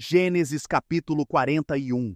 Gênesis capítulo 41.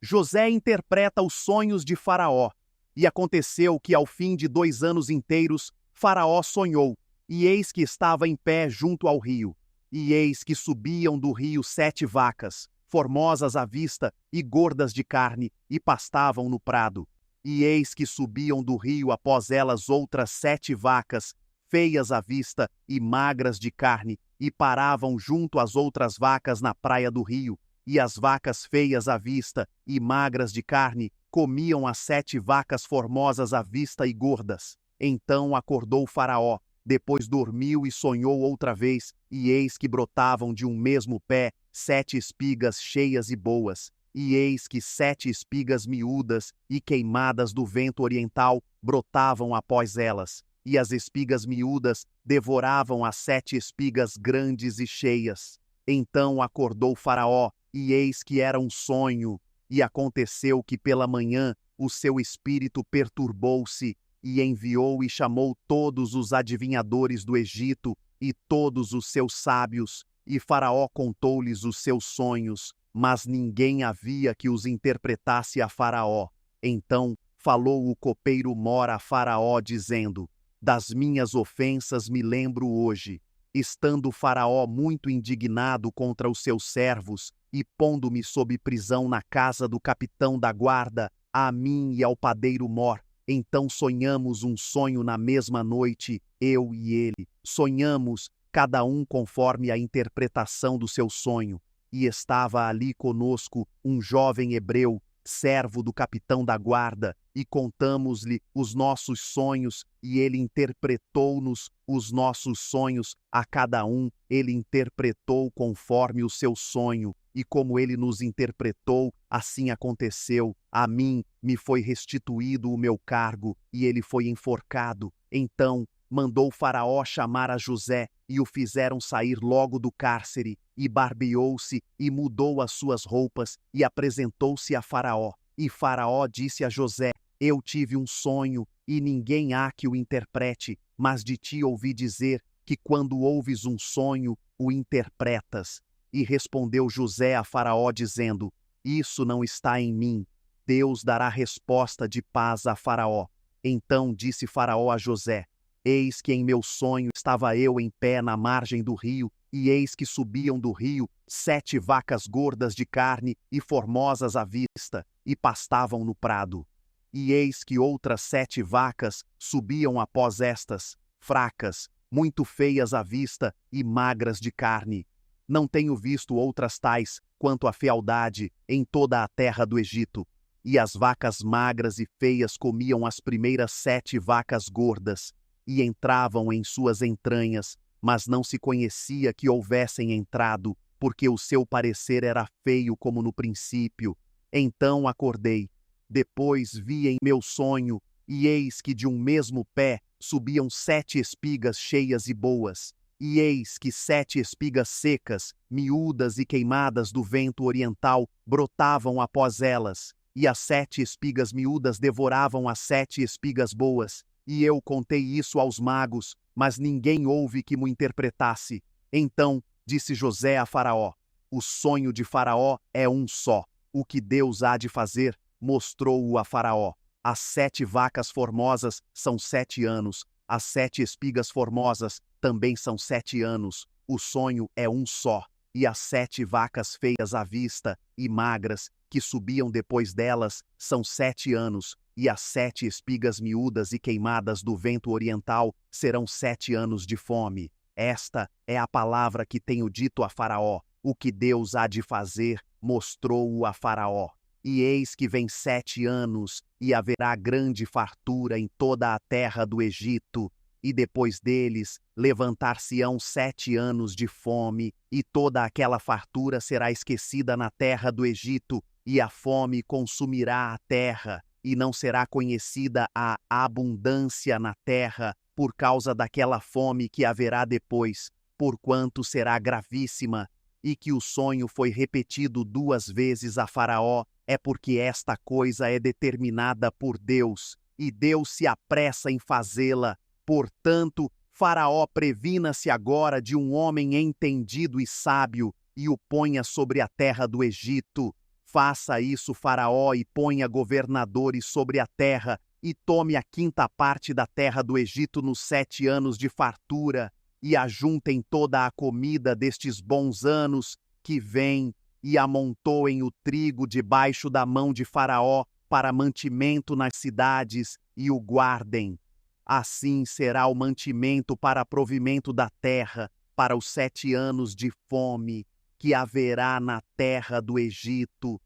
José interpreta os sonhos de Faraó. E aconteceu que ao fim de 2 anos inteiros, Faraó sonhou, e eis que estava em pé junto ao rio. E eis que subiam do rio 7 vacas, formosas à vista e gordas de carne, e pastavam no prado. E eis que subiam do rio após elas outras 7 vacas, feias à vista e magras de carne, e paravam junto às outras vacas na praia do rio, e as vacas feias à vista e magras de carne comiam as 7 vacas formosas à vista e gordas. Então acordou Faraó, depois dormiu e sonhou outra vez, e eis que brotavam de um mesmo pé 7 espigas cheias e boas, e eis que 7 espigas miúdas e queimadas do vento oriental brotavam após elas. E as espigas miúdas devoravam as 7 espigas grandes e cheias. Então acordou Faraó, e eis que era um sonho. E aconteceu que pela manhã o seu espírito perturbou-se, e enviou e chamou todos os adivinhadores do Egito e todos os seus sábios, e Faraó contou-lhes os seus sonhos, mas ninguém havia que os interpretasse a Faraó. Então falou o copeiro Mor a Faraó, dizendo: das minhas ofensas me lembro hoje, estando Faraó muito indignado contra os seus servos, e pondo-me sob prisão na casa do capitão da guarda, a mim e ao padeiro Mor. Então sonhamos um sonho na mesma noite, eu e ele. Sonhamos, cada um conforme a interpretação do seu sonho. E estava ali conosco um jovem hebreu, servo do capitão da guarda, e contamos-lhe os nossos sonhos, e ele interpretou-nos os nossos sonhos, a cada um ele interpretou conforme o seu sonho, e como ele nos interpretou, assim aconteceu. A mim me foi restituído o meu cargo, e ele foi enforcado. Então mandou Faraó chamar a José, e o fizeram sair logo do cárcere, e barbeou-se, e mudou as suas roupas, e apresentou-se a Faraó. E Faraó disse a José: eu tive um sonho, e ninguém há que o interprete, mas de ti ouvi dizer que quando ouves um sonho, o interpretas. E respondeu José a Faraó, dizendo: isso não está em mim. Deus dará resposta de paz a Faraó. Então disse Faraó a José: eis que em meu sonho estava eu em pé na margem do rio, e eis que subiam do rio 7 vacas gordas de carne e formosas à vista, e pastavam no prado. E eis que outras 7 vacas subiam após estas, fracas, muito feias à vista e magras de carne. Não tenho visto outras tais, quanto à fealdade, em toda a terra do Egito. E as vacas magras e feias comiam as primeiras 7 vacas gordas, e entravam em suas entranhas, mas não se conhecia que houvessem entrado, porque o seu parecer era feio como no princípio. Então acordei. Depois vi em meu sonho, e eis que de um mesmo pé subiam 7 espigas cheias e boas, e eis que 7 espigas secas, miúdas e queimadas do vento oriental, brotavam após elas, e as 7 espigas miúdas devoravam as 7 espigas boas. E eu contei isso aos magos, mas ninguém houve que mo interpretasse. Então disse José a Faraó: o sonho de Faraó é um só. O que Deus há de fazer, mostrou-o a Faraó. As 7 vacas formosas são 7 anos, as 7 espigas formosas também são 7 anos. O sonho é um só. E as 7 vacas feias à vista e magras, que subiam depois delas, são 7 anos. E as 7 espigas miúdas e queimadas do vento oriental serão 7 anos de fome. Esta é a palavra que tenho dito a Faraó. O que Deus há de fazer, mostrou-o a Faraó. E eis que vem 7 anos, e haverá grande fartura em toda a terra do Egito. E depois deles levantar-se-ão 7 anos de fome, e toda aquela fartura será esquecida na terra do Egito, e a fome consumirá a terra. E não será conhecida a abundância na terra por causa daquela fome que haverá depois, porquanto será gravíssima. E que o sonho foi repetido 2 vezes a Faraó, é porque esta coisa é determinada por Deus, e Deus se apressa em fazê-la. Portanto, Faraó previna-se agora de um homem entendido e sábio, e o ponha sobre a terra do Egito. Faça isso, Faraó, e ponha governadores sobre a terra, e tome a quinta parte da terra do Egito nos 7 anos de fartura, e ajuntem toda a comida destes bons anos que vêm, e amontoem o trigo debaixo da mão de Faraó para mantimento nas cidades, e o guardem. Assim será o mantimento para provimento da terra, para os 7 anos de fome que haverá na terra do Egito,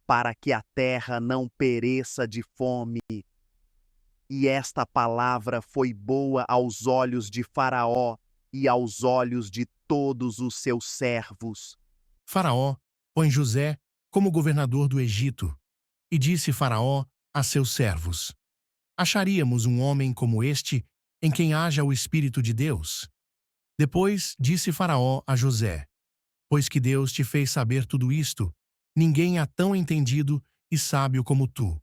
para que a terra não pereça de fome. E esta palavra foi boa aos olhos de Faraó e aos olhos de todos os seus servos. Faraó põe José como governador do Egito, e disse Faraó a seus servos: Acharíamos um homem como este, em quem haja o Espírito de Deus? Depois disse Faraó a José: Pois que Deus te fez saber tudo isto, ninguém há tão entendido e sábio como tu.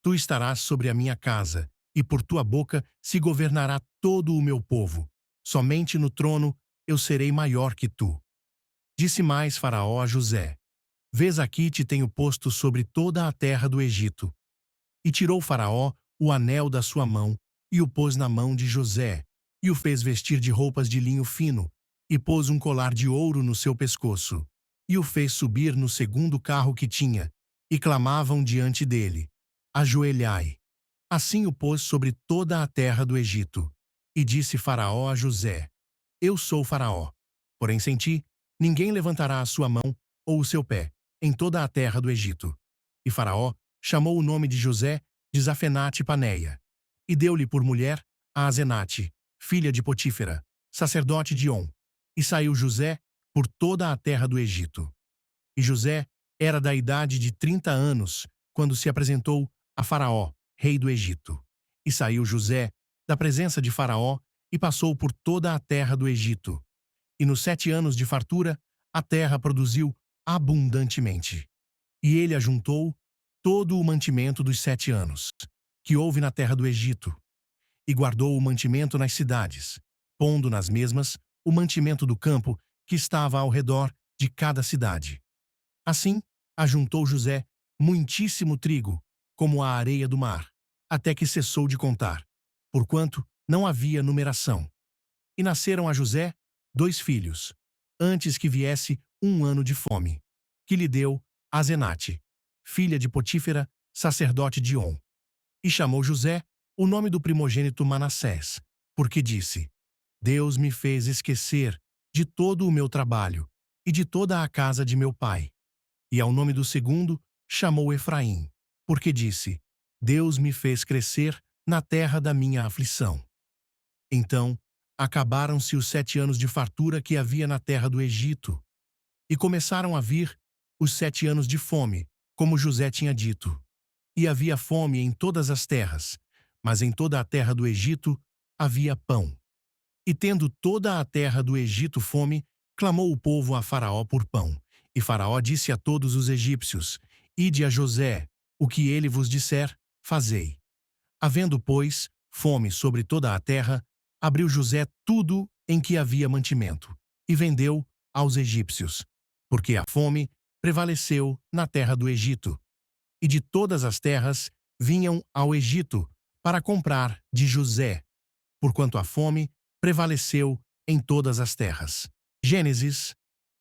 Tu estarás sobre a minha casa, e por tua boca se governará todo o meu povo. Somente no trono eu serei maior que tu. Disse mais Faraó a José: Vês aqui te tenho posto sobre toda a terra do Egito. E tirou Faraó o anel da sua mão, e o pôs na mão de José, e o fez vestir de roupas de linho fino, e pôs um colar de ouro no seu pescoço, e o fez subir no segundo carro que tinha, e clamavam diante dele: Ajoelhai. Assim o pôs sobre toda a terra do Egito. E disse Faraó a José: Eu sou Faraó, porém sem ti ninguém levantará a sua mão ou o seu pé em toda a terra do Egito. E Faraó chamou o nome de José de Zafenate-Paneia, e deu-lhe por mulher a Azenate, filha de Potífera, sacerdote de On. E saiu José por toda a terra do Egito. E José era da idade de 30 anos, quando se apresentou a Faraó, rei do Egito. E saiu José da presença de Faraó e passou por toda a terra do Egito. E nos 7 anos de fartura, a terra produziu abundantemente. E ele ajuntou todo o mantimento dos 7 anos, que houve na terra do Egito, e guardou o mantimento nas cidades, pondo nas mesmas o mantimento do campo que estava ao redor de cada cidade. Assim, ajuntou José muitíssimo trigo, como a areia do mar, até que cessou de contar, porquanto não havia numeração. E nasceram a José 2 filhos, antes que viesse 1 ano de fome, que lhe deu Azenate, filha de Potífera, sacerdote de On. E chamou José o nome do primogênito Manassés, porque disse: Deus me fez esquecer de todo o meu trabalho e de toda a casa de meu pai. E ao nome do segundo chamou Efraim, porque disse: Deus me fez crescer na terra da minha aflição. Então acabaram-se os 7 anos de fartura que havia na terra do Egito, e começaram a vir os 7 anos de fome, como José tinha dito. E havia fome em todas as terras, mas em toda a terra do Egito havia pão. E tendo toda a terra do Egito fome, clamou o povo a Faraó por pão. E Faraó disse a todos os egípcios: Ide a José, o que ele vos disser, fazei. Havendo, pois, fome sobre toda a terra, abriu José tudo em que havia mantimento, e vendeu aos egípcios, porque a fome prevaleceu na terra do Egito. E de todas as terras vinham ao Egito para comprar de José, porquanto a fome prevaleceu em todas as terras. Gênesis,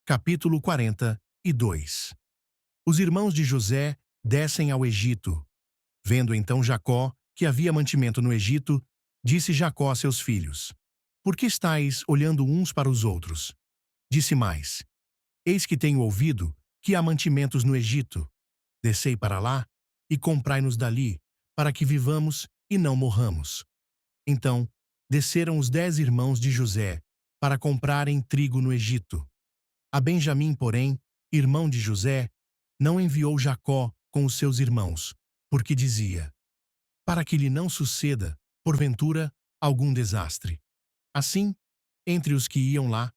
capítulo 42. Os irmãos de José descem ao Egito. Vendo então Jacó que havia mantimento no Egito, disse Jacó a seus filhos: Por que estáis olhando uns para os outros? Disse mais: Eis que tenho ouvido que há mantimentos no Egito. Descei para lá e comprai-nos dali, para que vivamos e não morramos. Então desceram os 10 irmãos de José para comprarem trigo no Egito. A Benjamim, porém, irmão de José, não enviou Jacó com os seus irmãos, porque dizia: Para que lhe não suceda, porventura, algum desastre. Assim, entre os que iam lá,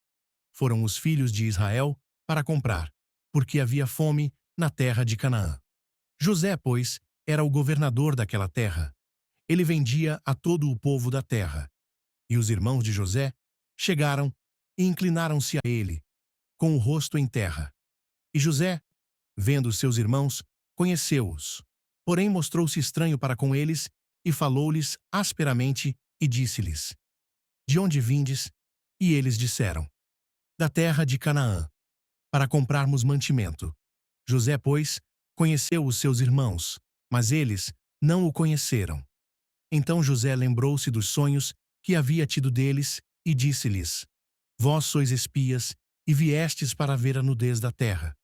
foram os filhos de Israel para comprar, porque havia fome na terra de Canaã. José, pois, era o governador daquela terra. Ele vendia a todo o povo da terra. E os irmãos de José chegaram e inclinaram-se a ele, com o rosto em terra. E José, vendo os seus irmãos, conheceu-os. Porém mostrou-se estranho para com eles e falou-lhes asperamente e disse-lhes: De onde vindes? E eles disseram: Da terra de Canaã, para comprarmos mantimento. José, pois, conheceu os seus irmãos, mas eles não o conheceram. Então José lembrou-se dos sonhos que havia tido deles e disse-lhes: Vós sois espias e viestes para ver a nudez da terra.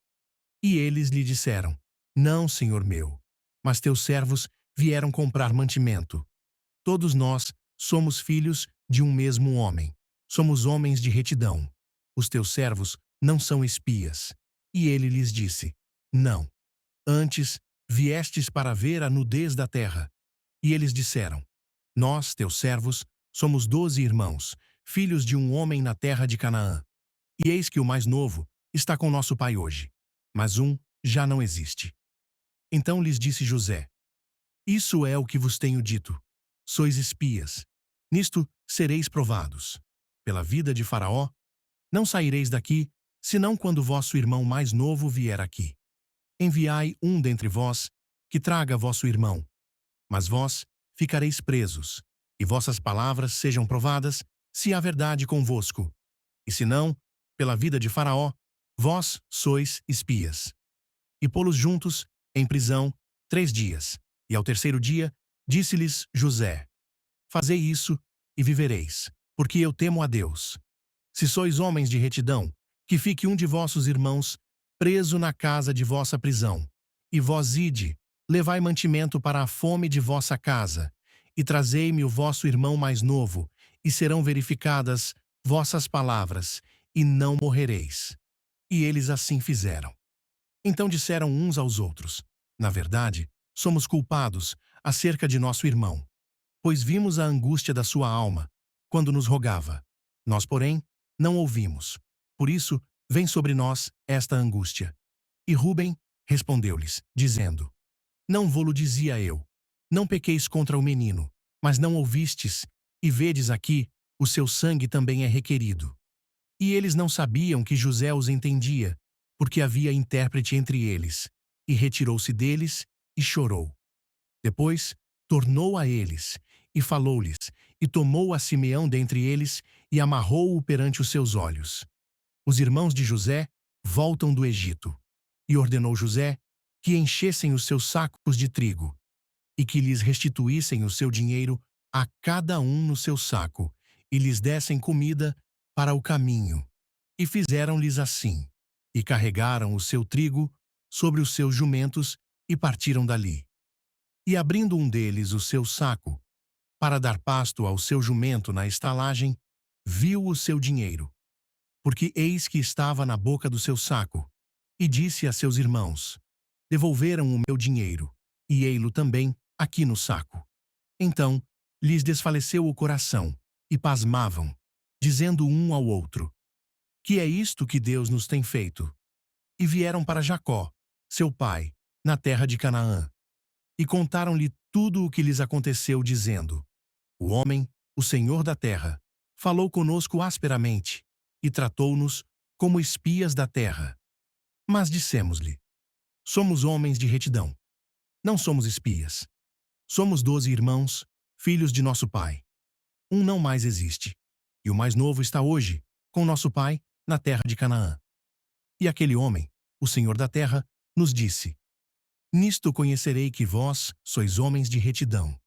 E eles lhe disseram: Não, senhor meu, mas teus servos vieram comprar mantimento. Todos nós somos filhos de um mesmo homem. Somos homens de retidão. Os teus servos não são espias. E ele lhes disse: Não. Antes viestes para ver a nudez da terra. E eles disseram: Nós, teus servos, somos 12 irmãos, filhos de um homem na terra de Canaã. E eis que o mais novo está com nosso pai hoje, mas um já não existe. Então lhes disse José: Isso é o que vos tenho dito. Sois espias. Nisto sereis provados. Pela vida de Faraó, não saireis daqui, senão quando vosso irmão mais novo vier aqui. Enviai um dentre vós, que traga vosso irmão. Mas vós ficareis presos, e vossas palavras sejam provadas, se há verdade convosco. E se não, pela vida de Faraó, vós sois espias. E pô-los juntos, em prisão, 3 dias. E ao terceiro dia, disse-lhes José: Fazei isso, e vivereis, porque eu temo a Deus. Se sois homens de retidão, que fique um de vossos irmãos preso na casa de vossa prisão. E vós ide, levai mantimento para a fome de vossa casa, e trazei-me o vosso irmão mais novo, e serão verificadas vossas palavras, e não morrereis. E eles assim fizeram. Então disseram uns aos outros: Na verdade, somos culpados acerca de nosso irmão, pois vimos a angústia da sua alma, quando nos rogava. Nós, porém, não ouvimos. Por isso, vem sobre nós esta angústia. E Rúben respondeu-lhes, dizendo: Não vô-lo dizia eu. Não pequeis contra o menino, mas não ouvistes, e vedes aqui, o seu sangue também é requerido. E eles não sabiam que José os entendia, porque havia intérprete entre eles, e retirou-se deles e chorou. Depois, tornou a eles, e falou-lhes, e tomou a Simeão dentre eles, e amarrou-o perante os seus olhos. Os irmãos de José voltam do Egito. E ordenou José que enchessem os seus sacos de trigo, e que lhes restituíssem o seu dinheiro a cada um no seu saco, e lhes dessem comida para o caminho. E fizeram-lhes assim, e carregaram o seu trigo sobre os seus jumentos, e partiram dali. E abrindo um deles o seu saco, para dar pasto ao seu jumento na estalagem, viu o seu dinheiro, porque eis que estava na boca do seu saco, e disse a seus irmãos: Devolveram o meu dinheiro, e ei-lo também aqui no saco. Então lhes desfaleceu o coração, e pasmavam, dizendo um ao outro: Que é isto que Deus nos tem feito? E vieram para Jacó, seu pai, na terra de Canaã, e contaram-lhe tudo o que lhes aconteceu, dizendo: O homem, o Senhor da terra, falou conosco asperamente, e tratou-nos como espias da terra. Mas dissemos-lhe: Somos homens de retidão. Não somos espias. Somos 12 irmãos, filhos de nosso pai. Um não mais existe, e o mais novo está hoje, com nosso pai, na terra de Canaã. E aquele homem, o Senhor da terra, nos disse: Nisto conhecerei que vós sois homens de retidão.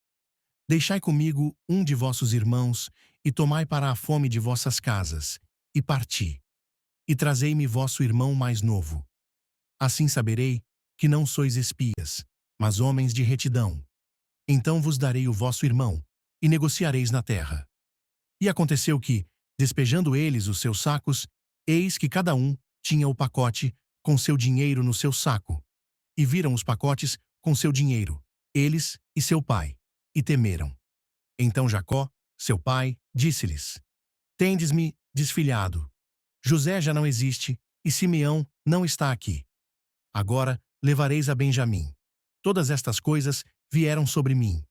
Deixai comigo um de vossos irmãos, e tomai para a fome de vossas casas, e parti. E trazei-me vosso irmão mais novo. Assim saberei que não sois espias, mas homens de retidão. Então vos darei o vosso irmão, e negociareis na terra. E aconteceu que, despejando eles os seus sacos, eis que cada um tinha o pacote com seu dinheiro no seu saco. E viram os pacotes com seu dinheiro, eles e seu pai, e temeram. Então Jacó, seu pai, disse-lhes: Tendes-me desfilhado. José já não existe, e Simeão não está aqui. Agora levareis a Benjamim. Todas estas coisas vieram sobre mim.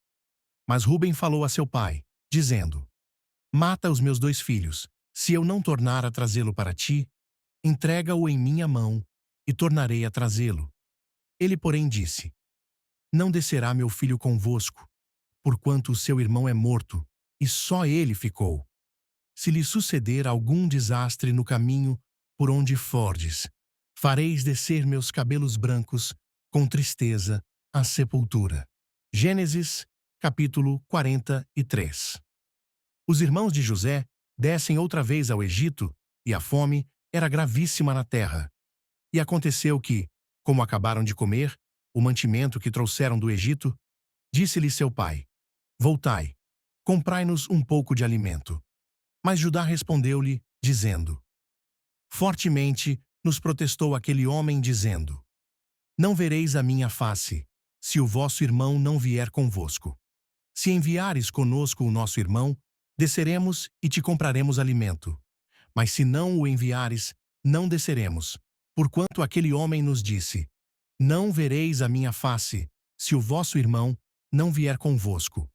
Mas Rúben falou a seu pai, dizendo: Mata os meus 2 filhos, se eu não tornar a trazê-lo para ti. Entrega-o em minha mão, e tornarei a trazê-lo. Ele, porém, disse: Não descerá meu filho convosco, porquanto o seu irmão é morto, e só ele ficou. Se lhe suceder algum desastre no caminho por onde fordes, fareis descer meus cabelos brancos com tristeza à sepultura. Gênesis, capítulo 43. Os irmãos de José descem outra vez ao Egito, e a fome era gravíssima na terra. E aconteceu que, como acabaram de comer o mantimento que trouxeram do Egito, disse-lhe seu pai: Voltai, comprai-nos um pouco de alimento. Mas Judá respondeu-lhe, dizendo: Fortemente nos protestou aquele homem, dizendo: Não vereis a minha face, se o vosso irmão não vier convosco. Se enviares conosco o nosso irmão, desceremos e te compraremos alimento. Mas se não o enviares, não desceremos, porquanto aquele homem nos disse: Não vereis a minha face, se o vosso irmão não vier convosco.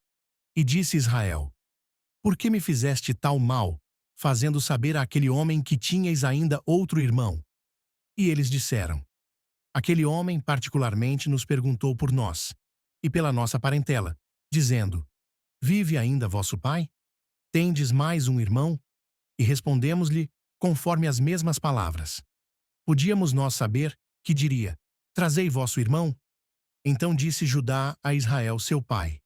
E disse Israel: Por que me fizeste tal mal, fazendo saber àquele homem que tinhais ainda outro irmão? E eles disseram: Aquele homem particularmente nos perguntou por nós, e pela nossa parentela, dizendo: Vive ainda vosso pai? Tendes mais um irmão? E respondemos-lhe conforme as mesmas palavras. Podíamos nós saber que diria: Trazei vosso irmão? Então disse Judá a Israel seu pai: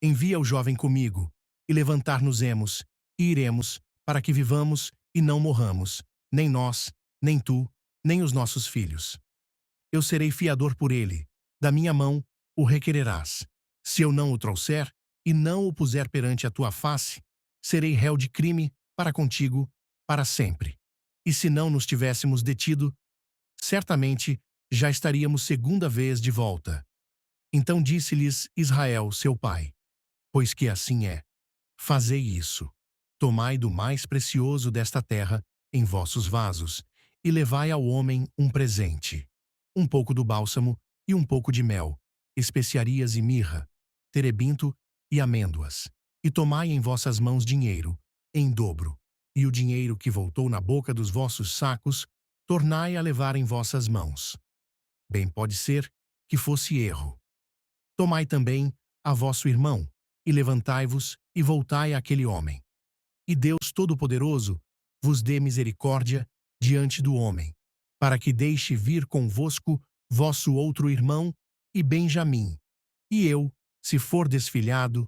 Envia o jovem comigo, e levantar-nos-emos, e iremos, para que vivamos e não morramos, nem nós, nem tu, nem os nossos filhos. Eu serei fiador por ele, da minha mão o requererás. Se eu não o trouxer, e não o puser perante a tua face, serei réu de crime para contigo, para sempre. E se não nos tivéssemos detido, certamente já estaríamos segunda vez de volta. Então disse-lhes Israel, seu pai: Pois que assim é, fazei isso. Tomai do mais precioso desta terra em vossos vasos, e levai ao homem um presente: um pouco do bálsamo e um pouco de mel, especiarias e mirra, terebinto e amêndoas. E tomai em vossas mãos dinheiro, em dobro, e o dinheiro que voltou na boca dos vossos sacos, tornai a levar em vossas mãos. Bem pode ser que fosse erro. Tomai também a vosso irmão, e levantai-vos e voltai àquele homem. E Deus Todo-Poderoso vos dê misericórdia diante do homem, para que deixe vir convosco vosso outro irmão e Benjamim. E eu, se for desfilhado,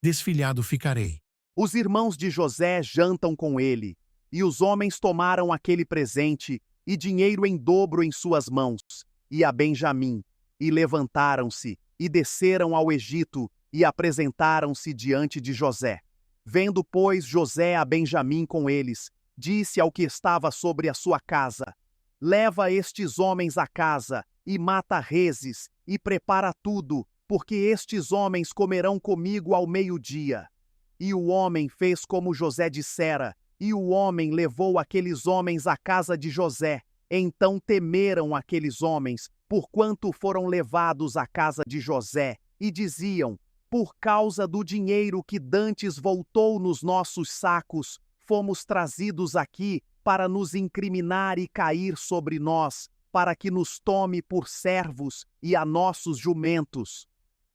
desfilhado ficarei. Os irmãos de José jantam com ele, e os homens tomaram aquele presente e dinheiro em dobro em suas mãos, e a Benjamim, e levantaram-se, e desceram ao Egito, e apresentaram-se diante de José. Vendo, pois, José a Benjamim com eles, disse ao que estava sobre a sua casa: Leva estes homens à casa, e mata reses, e prepara tudo, porque estes homens comerão comigo ao meio-dia. E o homem fez como José dissera, e o homem levou aqueles homens à casa de José. Então temeram aqueles homens, porquanto foram levados à casa de José, e diziam: Por causa do dinheiro que dantes voltou nos nossos sacos, fomos trazidos aqui para nos incriminar e cair sobre nós, para que nos tome por servos e a nossos jumentos.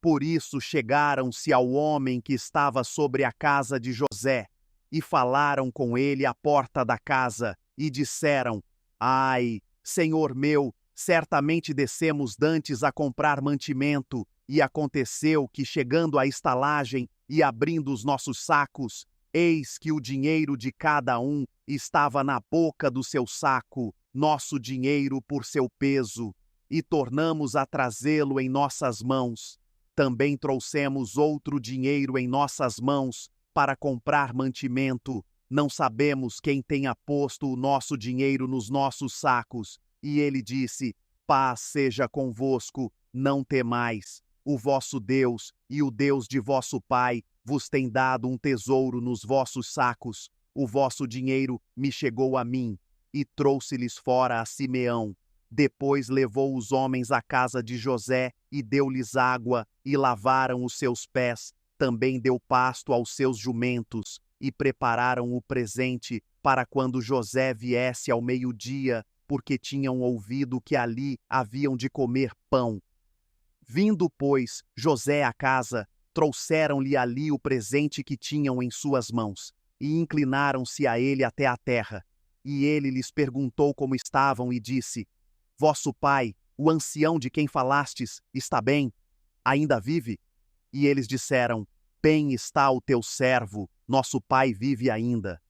Por isso chegaram-se ao homem que estava sobre a casa de José, e falaram com ele à porta da casa, e disseram: Ai, senhor meu, certamente descemos dantes a comprar mantimento, e aconteceu que, chegando à estalagem e abrindo os nossos sacos, eis que o dinheiro de cada um estava na boca do seu saco, nosso dinheiro por seu peso, e tornamos a trazê-lo em nossas mãos. Também trouxemos outro dinheiro em nossas mãos para comprar mantimento. Não sabemos quem tenha posto o nosso dinheiro nos nossos sacos. E ele disse: Paz seja convosco, não temais. O vosso Deus e o Deus de vosso pai vos tem dado um tesouro nos vossos sacos. O vosso dinheiro me chegou a mim. E trouxe-lhes fora a Simeão. Depois levou os homens à casa de José e deu-lhes água, e lavaram os seus pés. Também deu pasto aos seus jumentos, e prepararam o presente, para quando José viesse ao meio-dia, porque tinham ouvido que ali haviam de comer pão. Vindo, pois, José à casa, trouxeram-lhe ali o presente que tinham em suas mãos, e inclinaram-se a ele até a terra. E ele lhes perguntou como estavam e disse: Vosso pai, o ancião de quem falastes, está bem? Ainda vive? E eles disseram: Bem está o teu servo, nosso pai vive ainda.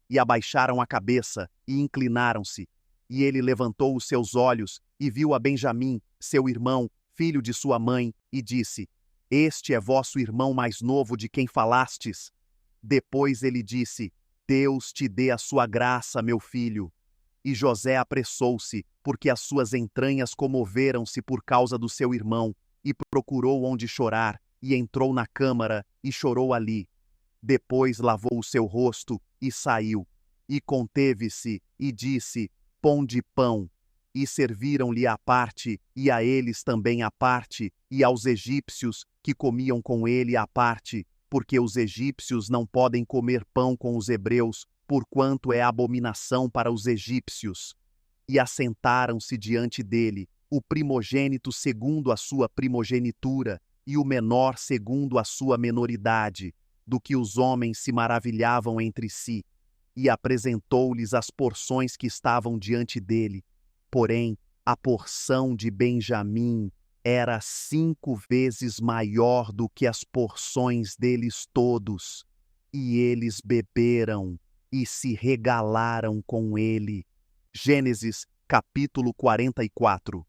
E abaixaram a cabeça e inclinaram-se. E ele levantou os seus olhos e viu a Benjamim, seu irmão, filho de sua mãe, e disse: Este é vosso irmão mais novo de quem falastes? Depois ele disse: Deus te dê a sua graça, meu filho. E José apressou-se, porque as suas entranhas comoveram-se por causa do seu irmão, e procurou onde chorar, e entrou na câmara, e chorou ali. Depois lavou o seu rosto, e saiu. E conteve-se, e disse: Ponde pão. E serviram-lhe à parte, e a eles também à parte, e aos egípcios, que comiam com ele à parte, porque os egípcios não podem comer pão com os hebreus, porquanto é abominação para os egípcios. E assentaram-se diante dele, o primogênito segundo a sua primogenitura, e o menor segundo a sua menoridade, do que os homens se maravilhavam entre si. E apresentou-lhes as porções que estavam diante dele. Porém, a porção de Benjamim era 5 vezes maior do que as porções deles todos. E eles beberam e se regalaram com ele. Gênesis, capítulo 44.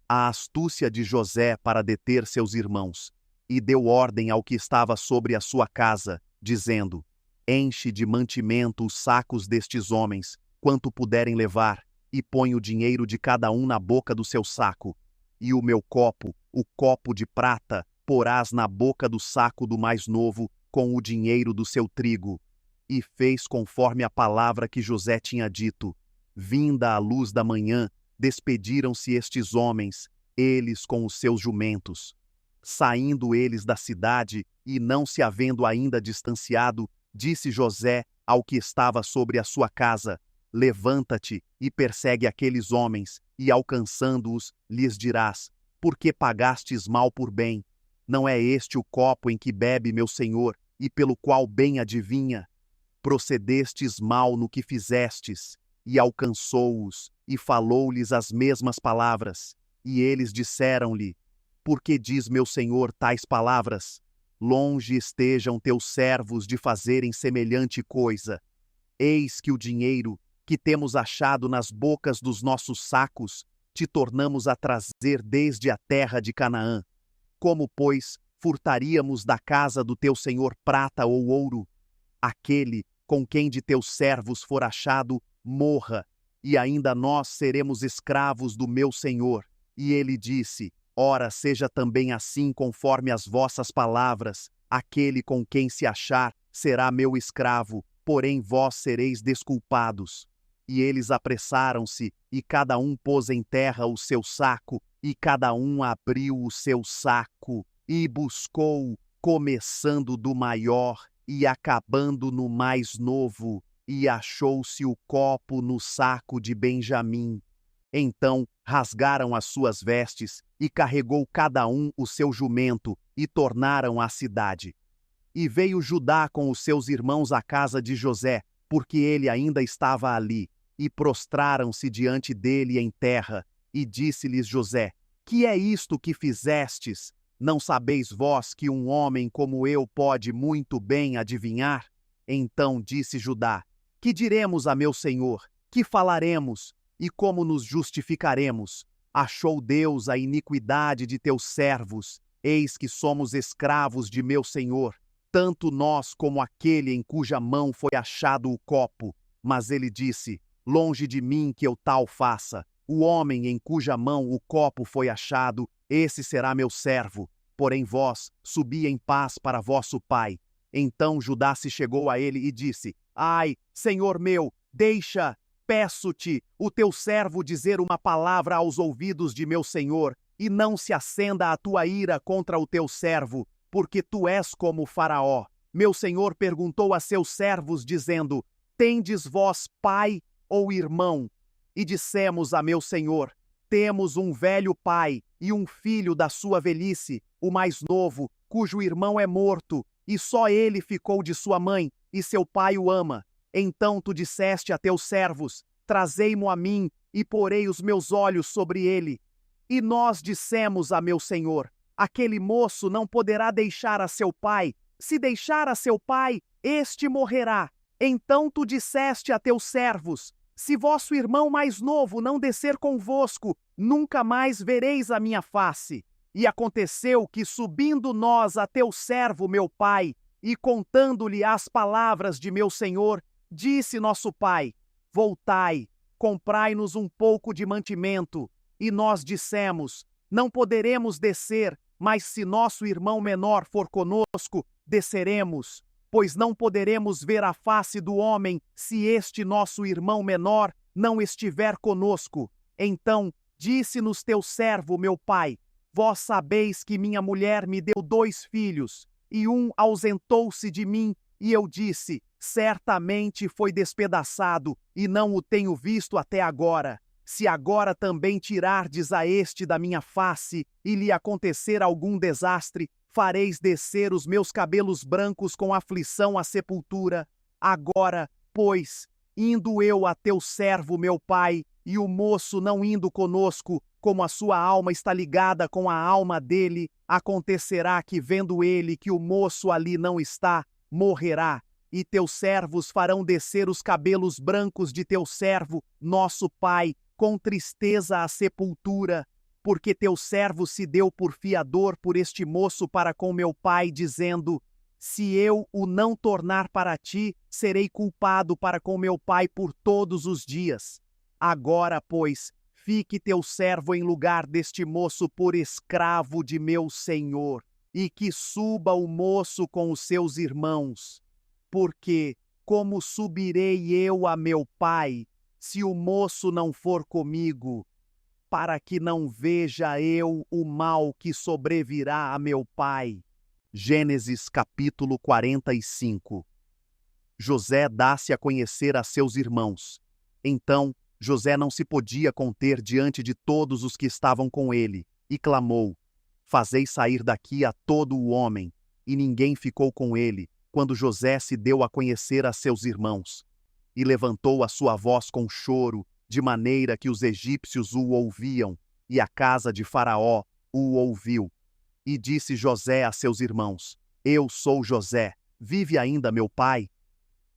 A astúcia de José para deter seus irmãos, e deu ordem ao que estava sobre a sua casa, dizendo: Enche de mantimento os sacos destes homens, quanto puderem levar, e põe o dinheiro de cada um na boca do seu saco. E o meu copo, o copo de prata, porás na boca do saco do mais novo, com o dinheiro do seu trigo. E fez conforme a palavra que José tinha dito. Vinda a luz da manhã, despediram-se estes homens, eles com os seus jumentos. Saindo eles da cidade, e não se havendo ainda distanciado, disse José ao que estava sobre a sua casa: Levanta-te e persegue aqueles homens, e alcançando-os, lhes dirás: Por que pagastes mal por bem? Não é este o copo em que bebe meu senhor, e pelo qual bem adivinha? Procedestes mal no que fizestes. E alcançou-os, e falou-lhes as mesmas palavras. E eles disseram-lhe: Por que diz meu senhor tais palavras? Longe estejam teus servos de fazerem semelhante coisa. Eis que o dinheiro que temos achado nas bocas dos nossos sacos, te tornamos a trazer desde a terra de Canaã. Como, pois, furtaríamos da casa do teu senhor prata ou ouro? Aquele com quem de teus servos for achado, morra, e ainda nós seremos escravos do meu senhor. E ele disse: Ora, seja também assim conforme as vossas palavras. Aquele com quem se achar será meu escravo, porém vós sereis desculpados. E eles apressaram-se, e cada um pôs em terra o seu saco, e cada um abriu o seu saco, e buscou, começando do maior, e acabando no mais novo, e achou-se o copo no saco de Benjamim. Então rasgaram as suas vestes, e carregou cada um o seu jumento, e tornaram à cidade. E veio Judá com os seus irmãos à casa de José, porque ele ainda estava ali. E prostraram-se diante dele em terra, e disse-lhes José: Que é isto que fizestes? Não sabeis vós que um homem como eu pode muito bem adivinhar? Então disse Judá: Que diremos a meu senhor? Que falaremos? E como nos justificaremos? Achou Deus a iniquidade de teus servos, eis que somos escravos de meu senhor, tanto nós como aquele em cuja mão foi achado o copo. Mas ele disse: Longe de mim que eu tal faça. O homem em cuja mão o copo foi achado, esse será meu servo. Porém vós, subi em paz para vosso pai. Então Judá se chegou a ele e disse: Ai, senhor meu, deixa, peço-te, o teu servo dizer uma palavra aos ouvidos de meu senhor, e não se acenda a tua ira contra o teu servo, porque tu és como Faraó. Meu senhor perguntou a seus servos, dizendo: tendes vós pai ou irmão? E dissemos a meu senhor: temos um velho pai e um filho da sua velhice, o mais novo, cujo irmão é morto, e só ele ficou de sua mãe, e seu pai o ama. Então tu disseste a teus servos: trazei-mo a mim, e porei os meus olhos sobre ele. E nós dissemos a meu senhor: aquele moço não poderá deixar a seu pai. Se deixar a seu pai, este morrerá. Então tu disseste a teus servos: se vosso irmão mais novo não descer convosco, nunca mais vereis a minha face. E aconteceu que, subindo nós a teu servo meu pai, e contando-lhe as palavras de meu senhor, disse nosso pai: voltai, comprai-nos um pouco de mantimento. E nós dissemos: não poderemos descer, mas se nosso irmão menor for conosco, desceremos, pois não poderemos ver a face do homem se este nosso irmão menor não estiver conosco. Então disse-nos teu servo meu pai: vós sabeis que minha mulher me deu 2 filhos, e um ausentou-se de mim, e eu disse: certamente foi despedaçado, e não o tenho visto até agora. Se agora também tirardes a este da minha face, e lhe acontecer algum desastre, fareis descer os meus cabelos brancos com aflição à sepultura. Agora, pois, indo eu a teu servo meu pai, e o moço não indo conosco, como a sua alma está ligada com a alma dele, acontecerá que, vendo ele que o moço ali não está, morrerá. E teus servos farão descer os cabelos brancos de teu servo, nosso pai, com tristeza à sepultura, porque teu servo se deu por fiador por este moço para com meu pai, dizendo: se eu o não tornar para ti, serei culpado para com meu pai por todos os dias. Agora, pois, fique teu servo em lugar deste moço por escravo de meu senhor, e que suba o moço com os seus irmãos. Porque, como subirei eu a meu pai, se o moço não for comigo, para que não veja eu o mal que sobrevirá a meu pai? Gênesis capítulo 45. José dá-se a conhecer a seus irmãos. Então José não se podia conter diante de todos os que estavam com ele, e clamou: fazei sair daqui a todo o homem. E ninguém ficou com ele, quando José se deu a conhecer a seus irmãos. E levantou a sua voz com choro, de maneira que os egípcios o ouviam, e a casa de Faraó o ouviu. E disse José a seus irmãos: eu sou José, vive ainda meu pai?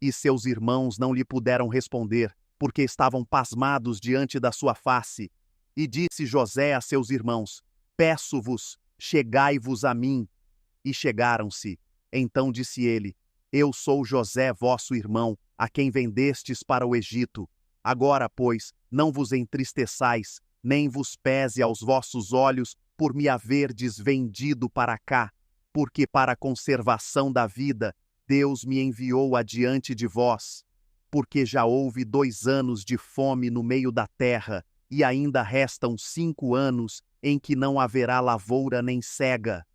E seus irmãos não lhe puderam responder, porque estavam pasmados diante da sua face. E disse José a seus irmãos: peço-vos, chegai-vos a mim. E chegaram-se. Então disse ele: eu sou José vosso irmão, a quem vendestes para o Egito. Agora, pois, não vos entristeçais, nem vos pese aos vossos olhos por me haverdes vendido para cá, porque para a conservação da vida Deus me enviou adiante de vós. Porque já houve 2 anos de fome no meio da terra, e ainda restam 5 anos em que não haverá lavoura nem cega.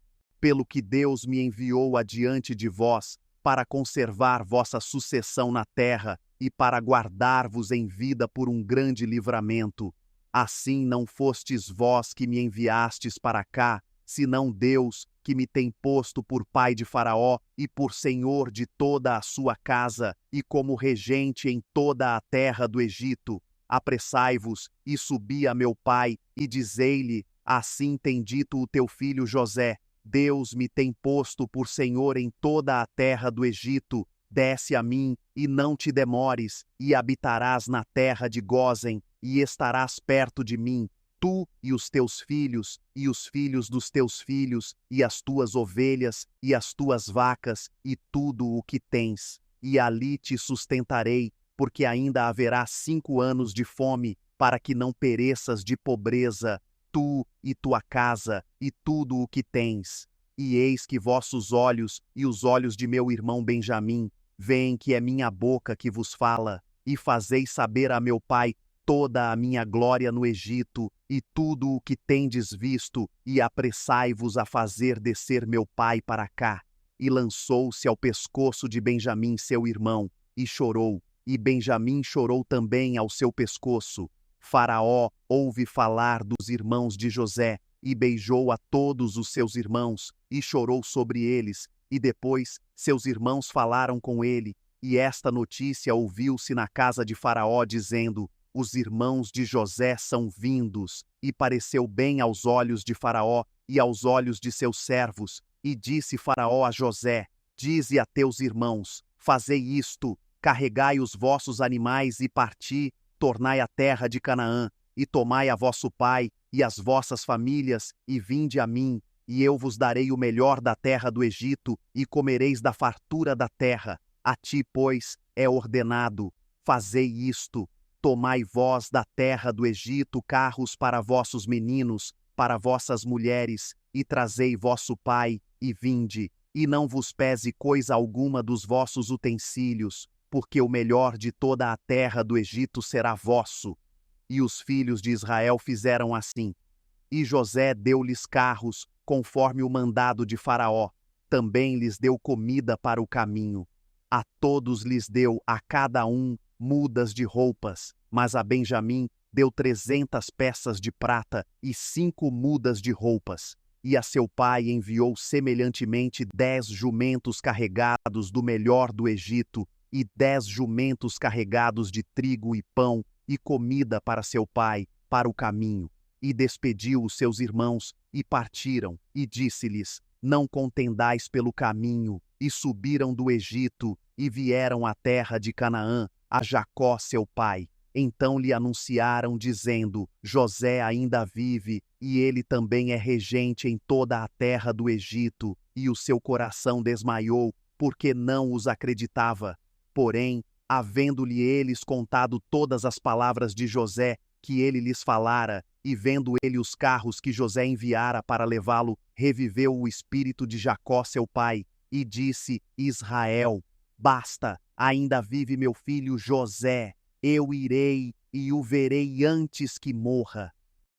Pelo que Deus me enviou adiante de vós, para conservar vossa sucessão na terra e para guardar-vos em vida por um grande livramento. Assim não fostes vós que me enviastes para cá, senão Deus, que me tem posto por pai de Faraó e por senhor de toda a sua casa, e como regente em toda a terra do Egito. Apressai-vos e subi a meu pai, e dizei-lhe: assim tem dito o teu filho José: Deus me tem posto por senhor em toda a terra do Egito. Desce a mim, e não te demores, e habitarás na terra de Gósen, e estarás perto de mim, tu e os teus filhos, e os filhos dos teus filhos, e as tuas ovelhas, e as tuas vacas, e tudo o que tens. E ali te sustentarei, porque ainda haverá 5 anos de fome, para que não pereças de pobreza, tu e tua casa, e tudo o que tens. E eis que vossos olhos e os olhos de meu irmão Benjamim veem que é minha boca que vos fala, e fazeis saber a meu pai toda a minha glória no Egito, e tudo o que tendes visto, e apressai-vos a fazer descer meu pai para cá. E lançou-se ao pescoço de Benjamim seu irmão, e chorou, e Benjamim chorou também ao seu pescoço. Faraó ouve falar dos irmãos de José, e beijou a todos os seus irmãos, e chorou sobre eles, e depois seus irmãos falaram com ele, e esta notícia ouviu-se na casa de Faraó, dizendo: os irmãos de José são vindos, e pareceu bem aos olhos de Faraó e aos olhos de seus servos, e disse Faraó a José: dize a teus irmãos, fazei isto, carregai os vossos animais e parti, tornai a terra de Canaã, e tomai a vosso pai e as vossas famílias, e vinde a mim, e eu vos darei o melhor da terra do Egito, e comereis da fartura da terra. A ti, pois, é ordenado: fazei isto, tomai vós da terra do Egito carros para vossos meninos, para vossas mulheres, e trazei vosso pai, e vinde, e não vos pese coisa alguma dos vossos utensílios, porque o melhor de toda a terra do Egito será vosso. E os filhos de Israel fizeram assim. E José deu-lhes carros, conforme o mandado de Faraó. Também lhes deu comida para o caminho. A todos lhes deu, a cada um, mudas de roupas, mas a Benjamim deu 300 peças de prata e 5 mudas de roupas. E a seu pai enviou semelhantemente 10 jumentos carregados do melhor do Egito, e 10 jumentos carregados de trigo e pão, e comida para seu pai, para o caminho. E despediu os seus irmãos, e partiram, e disse-lhes: não contendais pelo caminho. E subiram do Egito, e vieram à terra de Canaã, a Jacó seu pai. Então lhe anunciaram, dizendo: José ainda vive, e ele também é regente em toda a terra do Egito. E o seu coração desmaiou, porque não os acreditava. Porém, havendo-lhe eles contado todas as palavras de José, que ele lhes falara, e vendo ele os carros que José enviara para levá-lo, reviveu o espírito de Jacó seu pai, e disse: Israel, basta, ainda vive meu filho José. Eu irei e o verei antes que morra.